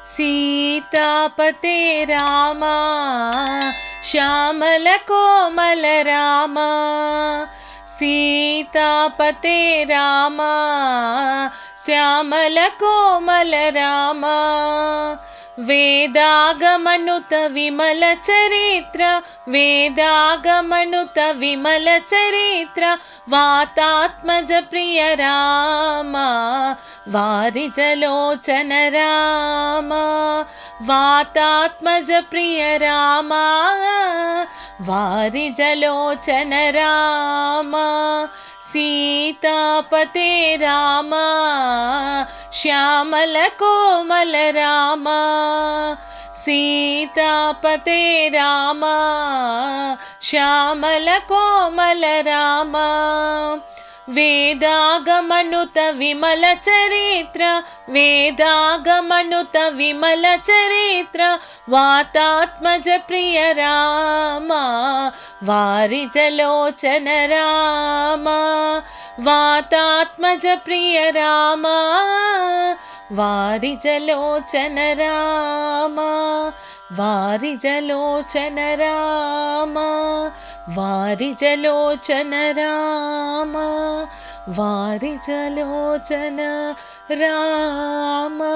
सीतापते रामा श्यामल कोमल रामा सीतापते रामा श्यामल कोमल रामा वेदागमनुत विमल चरित्र वेदागमनुत विमल चरित्र वातात्मज प्रिय रामा वारिजलोचन रामा वातात्मज प्रिय रामा वारिजलोचन रामा सीतापते रामा श्यामल कोमल रामा सीतापते रामा श्यामल कोमल रामा वेदागमनुत विमल चरित्र वेदागमनुत विमल चरित्र वातात्मज प्रिय रामा वारिजलोचन रामा वातात्मज प्रिय रामा वारिजलोचन रामा वारिजलोचन रामा वारिजलोचन रामा वारिजलोचन रामा।